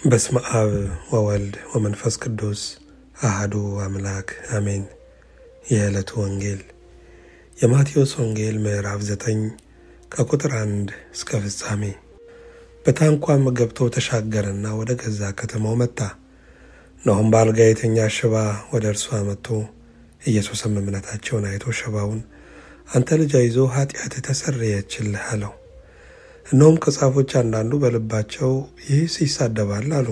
በስመ አብ ወወልድ ወመንፈስ ቅዱስ አሐዱ አምላክ አሜን። የዕለቱ ወንጌል የማቴዎስ ወንጌል ምዕራፍ 9 ከቁጥር 1 እስከ ፍጻሜ። በታንኳም ገብቶ ተሻገረና ወደ ገዛ ከተማው መጣ። እነሆም በአልጋ የተኛ ሽባ ወደ እርሱ መጥቶ ኢየሱስም እምነታቸውን አይቶ ሽባውን አንተ ልጅ አይዞህ ኃጢአትህ ተሰረየችልህ አለው። እነሆም ከጻፎች አንዳንዱ በልባቸው ይህስ ይሳደባል አሉ።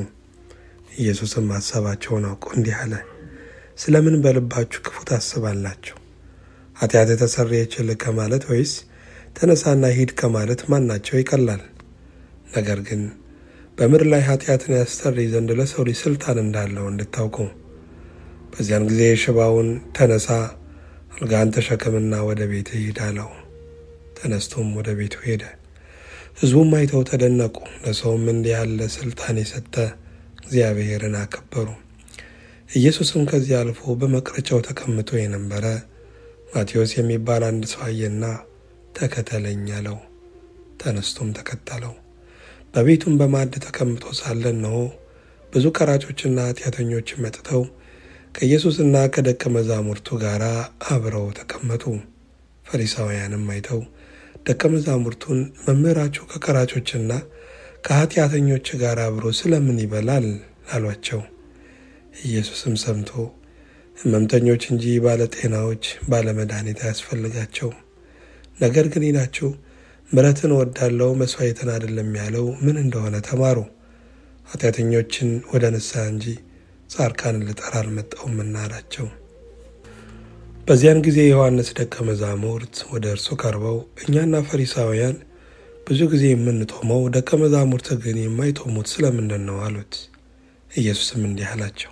ኢየሱስም ሐሳባቸውን አውቆ እንዲህ አለ፣ ስለምን በልባችሁ ክፉ ታስባላችሁ? ኃጢአትህ ተሰረየችልህ ከማለት ወይስ ተነሳና ሂድ ከማለት ማናቸው ይቀላል? ነገር ግን በምድር ላይ ኃጢአትን ያስተሰርይ ዘንድ ለሰው ልጅ ስልጣን እንዳለው እንድታውቁ። በዚያን ጊዜ ሽባውን ተነሳ፣ አልጋህን ተሸከምና ወደ ቤትህ ሂድ አለው። ተነስቶም ወደ ቤቱ ሄደ። ሕዝቡም አይተው ተደነቁ። ለሰውም እንዲህ ያለ ስልጣን የሰጠ እግዚአብሔርን አከበሩ። ኢየሱስም ከዚህ አልፎ በመቅረጫው ተቀምጦ የነበረ ማቴዎስ የሚባል አንድ ሰው አየና ተከተለኝ አለው። ተነስቶም ተከተለው። በቤቱም በማዕድ ተቀምጦ ሳለ እነሆ ብዙ ቀራጮችና ኃጢአተኞች መጥተው ከኢየሱስና ከደቀ መዛሙርቱ ጋር አብረው ተቀመጡ። ፈሪሳውያንም አይተው ደቀ መዛሙርቱን መምህራችሁ ከቀራጮችና ከኃጢአተኞች ጋር አብሮ ስለምን ይበላል አሏቸው። ኢየሱስም ሰምቶ ሕመምተኞች እንጂ ባለጤናዎች ባለመድኃኒት አያስፈልጋቸውም፣ ነገር ግን ሄዳችሁ ምሕረትን እወዳለሁ መሥዋዕትን አይደለም ያለው ምን እንደሆነ ተማሩ። ኃጢአተኞችን ወደ ንስሐ እንጂ ጻድቃንን ልጠራ አልመጣሁምና አላቸው። በዚያን ጊዜ ዮሐንስ ደቀ መዛሙርት ወደ እርሱ ቀርበው እኛና ፈሪሳውያን ብዙ ጊዜ የምንጦመው ደቀ መዛሙርት ግን የማይጦሙት ስለምንድን ነው አሉት። ኢየሱስም እንዲህ አላቸው፣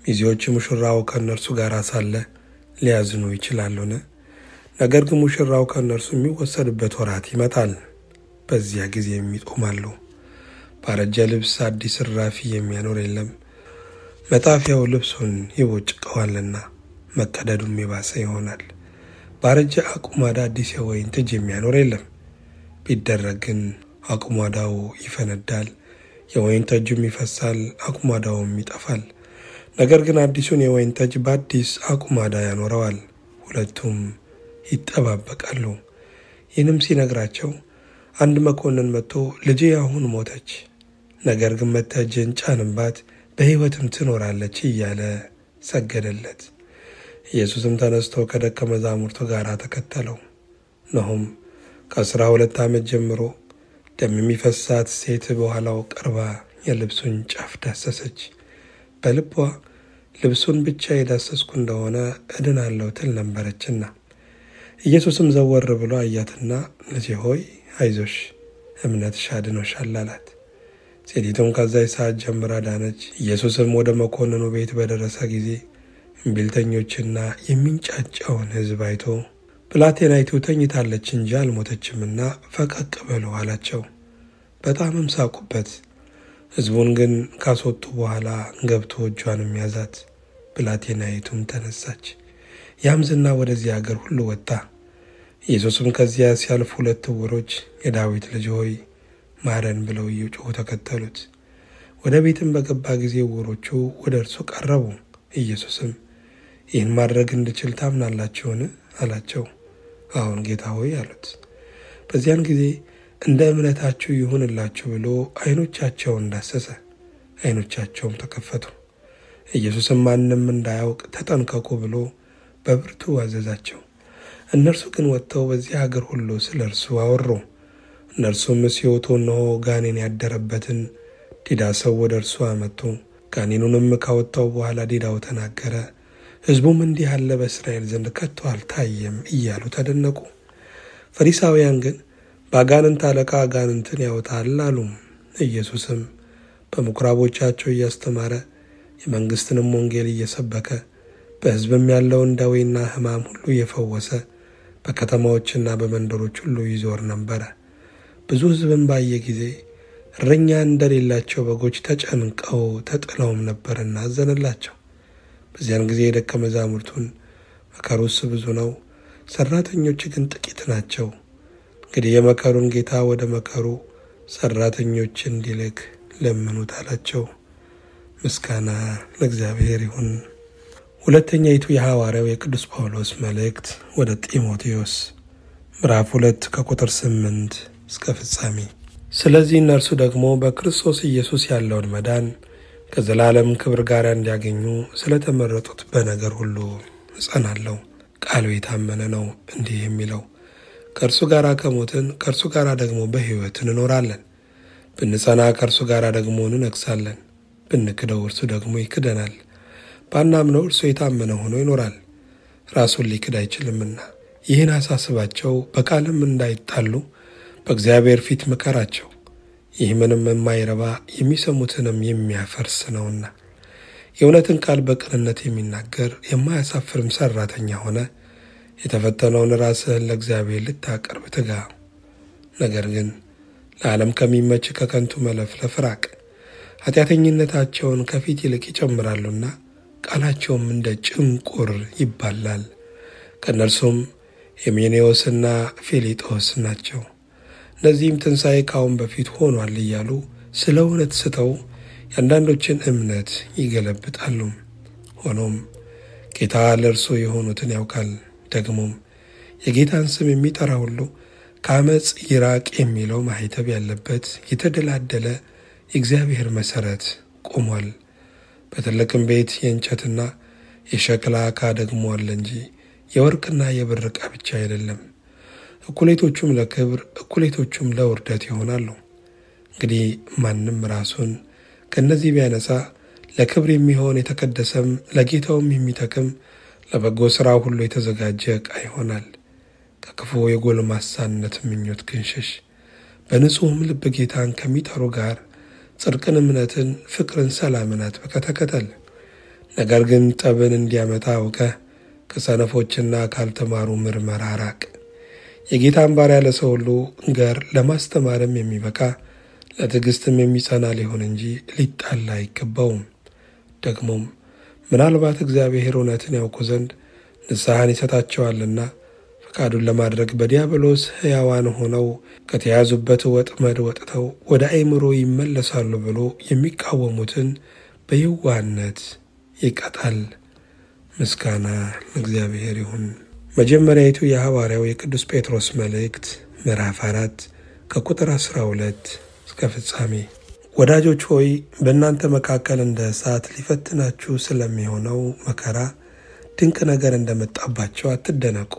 ሚዜዎች ሙሽራው ከእነርሱ ጋር ሳለ ሊያዝኑ ይችላሉን? ነገር ግን ሙሽራው ከእነርሱ የሚወሰድበት ወራት ይመጣል፣ በዚያ ጊዜ ይጦማሉ። ባረጀ ልብስ አዲስ እራፊ የሚያኖር የለም፣ መጣፊያው ልብሱን ይቦጭቀዋልና መቀደዱም የባሰ ይሆናል። ባረጀ አቁማዳ አዲስ የወይን ጠጅ የሚያኖር የለም፣ ቢደረግ ግን አቁማዳው ይፈነዳል፣ የወይን ጠጁም ይፈሳል፣ አቁማዳውም ይጠፋል። ነገር ግን አዲሱን የወይን ጠጅ በአዲስ አቁማዳ ያኖረዋል፣ ሁለቱም ይጠባበቃሉ። ይህንም ሲነግራቸው አንድ መኮንን መጥቶ ልጄ አሁን ሞተች፣ ነገር ግን መጥተህ እጅህን ጫንባት በሕይወትም ትኖራለች እያለ ሰገደለት። ኢየሱስም ተነስቶ ከደቀ መዛሙርቱ ጋር ተከተለው። እነሆም ከ12 ዓመት ጀምሮ ደም የሚፈሳት ሴት በኋላው ቀርባ የልብሱን ጫፍ ዳሰሰች። በልቧ ልብሱን ብቻ የዳሰስኩ እንደሆነ እድናለሁ ትል ነበረችና። ኢየሱስም ዘወር ብሎ አያትና ልጄ ሆይ አይዞሽ፣ እምነትሽ አድኖሻል አላት። ሴቲቱም ከዚያች ሰዓት ጀምራ ዳነች። ኢየሱስም ወደ መኮንኑ ቤት በደረሰ ጊዜ እምቢልተኞችና የሚንጫጫውን ሕዝብ አይቶ ብላቴናይቱ ተኝታለች እንጂ አልሞተችምና ፈቀቅ በሉ አላቸው። በጣምም ሳቁበት። ሕዝቡን ግን ካስወጡ በኋላ ገብቶ እጇንም ያዛት፣ ብላቴናይቱም ተነሳች። ያም ዝና ወደዚህ አገር ሁሉ ወጣ። ኢየሱስም ከዚያ ሲያልፍ 2 ዕውሮች የዳዊት ልጅ ሆይ ማረን ብለው እየጮኹ ተከተሉት። ወደ ቤትም በገባ ጊዜ ዕውሮቹ ወደ እርሱ ቀረቡ። ኢየሱስም ይህን ማድረግ እንድችል ታምናላችሁን አላቸው። አዎን ጌታ ሆይ አሉት። በዚያን ጊዜ እንደ እምነታችሁ ይሁንላችሁ ብሎ ዓይኖቻቸውን ዳሰሰ፣ ዓይኖቻቸውም ተከፈቱ። ኢየሱስም ማንም እንዳያውቅ ተጠንቀቁ ብሎ በብርቱ አዘዛቸው። እነርሱ ግን ወጥተው በዚህ ሀገር ሁሉ ስለ እርሱ አወሩ። እነርሱም ሲወጡ እነሆ ጋኔን ያደረበትን ዲዳ ሰው ወደ እርሱ አመጡ። ጋኔኑንም ካወጣው በኋላ ዲዳው ተናገረ። ሕዝቡም እንዲህ ያለ በእስራኤል ዘንድ ከቶ አልታየም እያሉ ተደነቁ። ፈሪሳውያን ግን በአጋንንት አለቃ አጋንንትን ያወጣል አሉ። ኢየሱስም በምኵራቦቻቸው እያስተማረ የመንግሥትንም ወንጌል እየሰበከ በሕዝብም ያለውን ደዌና ሕማም ሁሉ እየፈወሰ በከተማዎችና በመንደሮች ሁሉ ይዞር ነበረ። ብዙ ሕዝብም ባየ ጊዜ እረኛ እንደሌላቸው በጎች ተጨንቀው ተጥለውም ነበርና አዘነላቸው። በዚያን ጊዜ ደቀ መዛሙርቱን መከሩስ ብዙ ነው፣ ሠራተኞች ግን ጥቂት ናቸው። እንግዲህ የመከሩን ጌታ ወደ መከሩ ሠራተኞች እንዲልክ ለምኑት አላቸው። ምስጋና ለእግዚአብሔር ይሁን። ሁለተኛይቱ የሐዋርያው የቅዱስ ጳውሎስ መልእክት ወደ ጢሞቴዎስ ምዕራፍ 2 ከቁጥር 8 እስከ ፍጻሜ። ስለዚህ እነርሱ ደግሞ በክርስቶስ ኢየሱስ ያለውን መዳን ከዘላለም ክብር ጋር እንዲያገኙ ስለተመረጡት በነገር ሁሉ እጸናለሁ። ቃሉ የታመነ ነው እንዲህ የሚለው ከእርሱ ጋር ከሞትን ከእርሱ ጋር ደግሞ በሕይወት እንኖራለን። ብንጸና ከእርሱ ጋር ደግሞ እንነግሣለን። ብንክደው እርሱ ደግሞ ይክደናል። ባናምነው እርሱ የታመነ ሆኖ ይኖራል፣ ራሱን ሊክድ አይችልምና። ይህን አሳስባቸው፣ በቃልም እንዳይጣሉ በእግዚአብሔር ፊት ምከራቸው። ይህ ምንም የማይረባ የሚሰሙትንም የሚያፈርስ ነውና። የእውነትን ቃል በቅንነት የሚናገር የማያሳፍርም ሠራተኛ ሆነ የተፈተነውን ራስህን ለእግዚአብሔር ልታቀርብ ትጋ። ነገር ግን ለዓለም ከሚመች ከከንቱ መለፍለፍ ራቅ። ኃጢአተኝነታቸውን ከፊት ይልቅ ይጨምራሉና ቃላቸውም እንደ ጭንቁር ይባላል። ከእነርሱም ሄሜኔዎስና ፊሊጦስ ናቸው። እነዚህም ትንሣኤ ካሁን በፊት ሆኗል እያሉ ስለ እውነት ስተው የአንዳንዶችን እምነት ይገለብጣሉ። ሆኖም ጌታ ለእርሱ የሆኑትን ያውቃል። ደግሞም የጌታን ስም የሚጠራ ሁሉ ከአመፅ ይራቅ የሚለው ማኅተብ ያለበት የተደላደለ የእግዚአብሔር መሠረት ቆሟል። በትልቅም ቤት የእንጨትና የሸክላ ዕቃ ደግሞ አለ እንጂ የወርቅና የብር ዕቃ ብቻ አይደለም። እኩሌቶቹም ለክብር እኩሌቶቹም ለውርደት ይሆናሉ። እንግዲህ ማንም ራሱን ከእነዚህ ቢያነጻ ለክብር የሚሆን የተቀደሰም ለጌታውም የሚጠቅም ለበጎ ሥራ ሁሉ የተዘጋጀ ዕቃ ይሆናል። ከክፉ የጎልማሳነት ምኞት ግን ሽሽ። በንጹሕም ልብ ጌታን ከሚጠሩ ጋር ጽድቅን፣ እምነትን፣ ፍቅርን፣ ሰላምን አጥብቀህ ተከተል። ነገር ግን ጠብን እንዲያመጣ አውቀህ ከሰነፎችና ካልተማሩ ምርመራ ራቅ። የጌታን ባሪያ ለሰው ሁሉ ገር ለማስተማርም የሚበቃ ለትዕግሥትም የሚጸና ሊሆን እንጂ ሊጣላ አይገባውም። ደግሞም ምናልባት እግዚአብሔር እውነትን ያውቁ ዘንድ ንስሐን ይሰጣቸዋልና ፈቃዱን ለማድረግ በዲያብሎስ ሕያዋን ሆነው ከተያዙበት ወጥመድ ወጥተው ወደ አእምሮ ይመለሳሉ ብሎ የሚቃወሙትን በየዋህነት ይቀጣል። ምስጋና ለእግዚአብሔር ይሁን። መጀመሪያይቱ የሐዋርያው የቅዱስ ጴጥሮስ መልእክት ምዕራፍ 4 ከቁጥር 12 እስከ ፍጻሜ። ወዳጆች ሆይ በእናንተ መካከል እንደ እሳት ሊፈትናችሁ ስለሚሆነው መከራ ድንቅ ነገር እንደመጣባቸው አትደነቁ።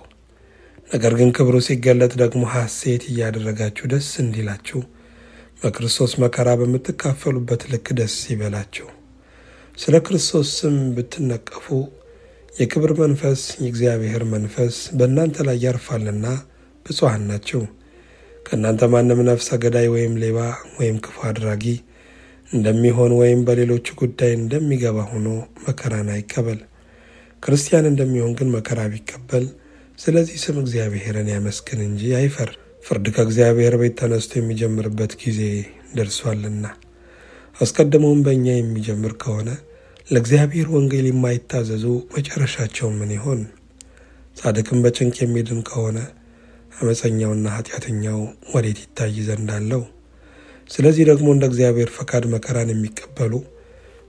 ነገር ግን ክብሩ ሲገለጥ ደግሞ ሐሴት እያደረጋችሁ ደስ እንዲላችሁ በክርስቶስ መከራ በምትካፈሉበት ልክ ደስ ይበላችሁ። ስለ ክርስቶስ ስም ብትነቀፉ የክብር መንፈስ የእግዚአብሔር መንፈስ በእናንተ ላይ ያርፋልና ብፁዓን ናችሁ። ከእናንተ ማንም ነፍሰ ገዳይ ወይም ሌባ ወይም ክፉ አድራጊ እንደሚሆን ወይም በሌሎች ጉዳይ እንደሚገባ ሆኖ መከራን አይቀበል። ክርስቲያን እንደሚሆን ግን መከራ ቢቀበል ስለዚህ ስም እግዚአብሔርን ያመስግን እንጂ አይፈር። ፍርድ ከእግዚአብሔር ቤት ተነስቶ የሚጀምርበት ጊዜ ደርሷልና። አስቀድሞም በእኛ የሚጀምር ከሆነ ለእግዚአብሔር ወንጌል የማይታዘዙ መጨረሻቸው ምን ይሆን? ጻድቅም በጭንቅ የሚድን ከሆነ አመፀኛውና ኃጢአተኛው ወዴት ይታይ ዘንድ አለው? ስለዚህ ደግሞ እንደ እግዚአብሔር ፈቃድ መከራን የሚቀበሉ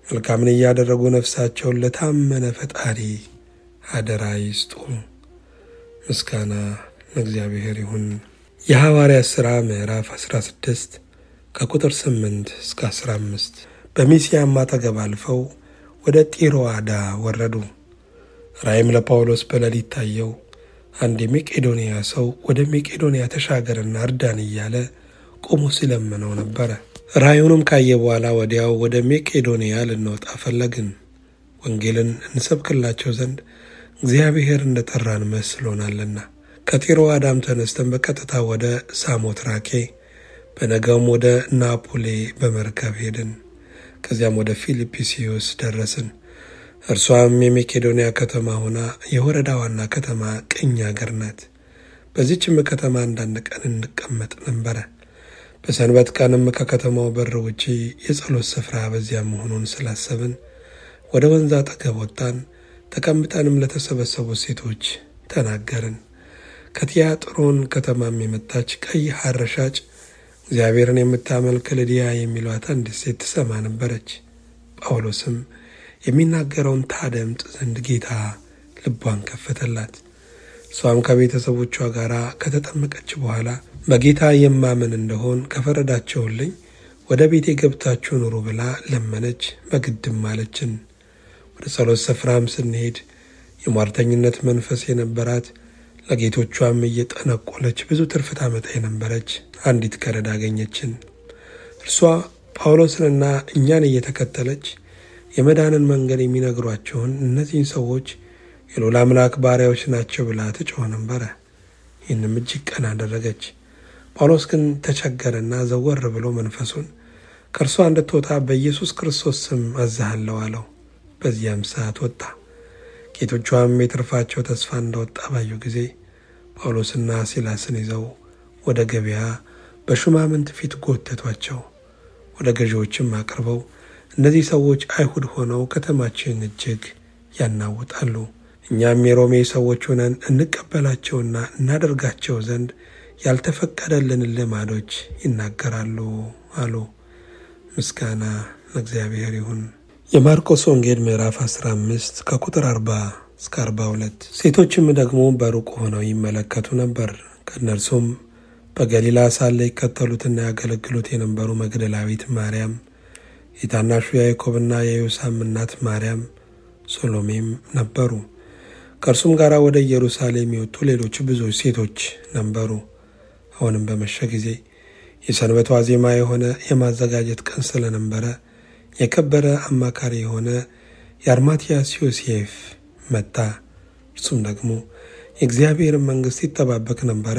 መልካምን እያደረጉ ነፍሳቸውን ለታመነ ፈጣሪ አደራ ይስጡ። ምስጋና ለእግዚአብሔር ይሁን። የሐዋርያት ሥራ ምዕራፍ 16 ከቁጥር 8 እስከ 15። በሚስያም አጠገብ አልፈው ወደ ጢሮአዳ ወረዱ። ራእይም ለጳውሎስ በሌሊት ታየው። አንድ የመቄዶንያ ሰው ወደ መቄዶንያ ተሻገርና እርዳን እያለ ቆሞ ሲለምነው ነበረ። ራእዩንም ካየ በኋላ ወዲያው ወደ መቄዶንያ ልንወጣ ፈለግን፣ ወንጌልን እንሰብክላቸው ዘንድ እግዚአብሔር እንደጠራን መስሎናልና። ከጢሮአዳም ተነስተን በቀጥታ ወደ ሳሞትራኬ በነገውም ወደ ናፖሌ በመርከብ ሄድን። ከዚያም ወደ ፊልጵስዩስ ደረስን። እርሷም የመቄዶንያ ከተማ ሆና የወረዳ ዋና ከተማ ቅኝ አገር ናት። በዚህችም ከተማ አንዳንድ ቀን እንቀመጥ ነበረ። በሰንበት ቀንም ከከተማው በር ውጪ የጸሎት ስፍራ በዚያ መሆኑን ስላሰብን ወደ ወንዝ አጠገብ ወጣን። ተቀምጠንም ለተሰበሰቡ ሴቶች ተናገርን። ከቲያጥሮን ከተማም የመጣች ቀይ ሐር ሻጭ እግዚአብሔርን የምታመልክ ልድያ የሚሏት አንዲት ሴት ትሰማ ነበረች። ጳውሎስም የሚናገረውን ታደምጥ ዘንድ ጌታ ልቧን ከፈተላት። እሷም ከቤተሰቦቿ ጋር ከተጠመቀች በኋላ በጌታ የማምን እንደሆን ከፈረዳችሁልኝ ወደ ቤቴ ገብታችሁ ኑሩ ብላ ለመነች። በግድም አለችን። ወደ ጸሎት ስፍራም ስንሄድ የሟርተኝነት መንፈስ የነበራት ለጌቶቿም እየጠነቆለች ብዙ ትርፍ ታመጣ የነበረች አንዲት ገረድ አገኘችን። እርሷ ጳውሎስንና እኛን እየተከተለች የመዳንን መንገድ የሚነግሯቸውን እነዚህን ሰዎች የልዑል አምላክ ባሪያዎች ናቸው ብላ ትጮህ ነበረ። ይህንም እጅግ ቀን አደረገች። ጳውሎስ ግን ተቸገረና ዘወር ብሎ መንፈሱን ከእርሷ እንድትወጣ በኢየሱስ ክርስቶስ ስም አዝሃለሁ አለው። በዚያም ሰዓት ወጣ። ጌቶቿም የትርፋቸው ተስፋ እንደወጣ ባዩ ጊዜ ጳውሎስና ሲላስን ይዘው ወደ ገበያ በሹማምንት ፊት ጎተቷቸው። ወደ ገዢዎችም አቅርበው እነዚህ ሰዎች አይሁድ ሆነው ከተማችን እጅግ ያናውጣሉ፣ እኛም የሮሜ ሰዎች ሆነን እንቀበላቸውና እናደርጋቸው ዘንድ ያልተፈቀደልን ልማዶች ይናገራሉ አሉ። ምስጋና ለእግዚአብሔር ይሁን። የማርቆስ ወንጌል ምዕራፍ 15 ከቁጥር 40 እስከ 42። ሴቶችም ደግሞ በሩቅ ሆነው ይመለከቱ ነበር። ከእነርሱም በገሊላ ሳለ ይከተሉትና ያገለግሉት የነበሩ መግደላዊት ማርያም፣ የታናሹ ያዕቆብና የዮሳም እናት ማርያም፣ ሶሎሜም ነበሩ። ከእርሱም ጋር ወደ ኢየሩሳሌም የወጡ ሌሎች ብዙ ሴቶች ነበሩ። አሁንም በመሸ ጊዜ የሰንበት ዋዜማ የሆነ የማዘጋጀት ቀን ስለነበረ የከበረ አማካሪ የሆነ የአርማትያስ ዮሴፍ መጣ። እርሱም ደግሞ የእግዚአብሔር መንግሥት ይጠባበቅ ነበረ።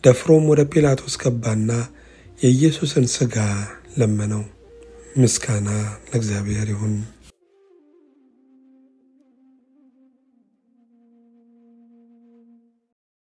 ደፍሮም ወደ ጲላጦስ ገባና የኢየሱስን ሥጋ ለመነው። ምስጋና ለእግዚአብሔር ይሁን።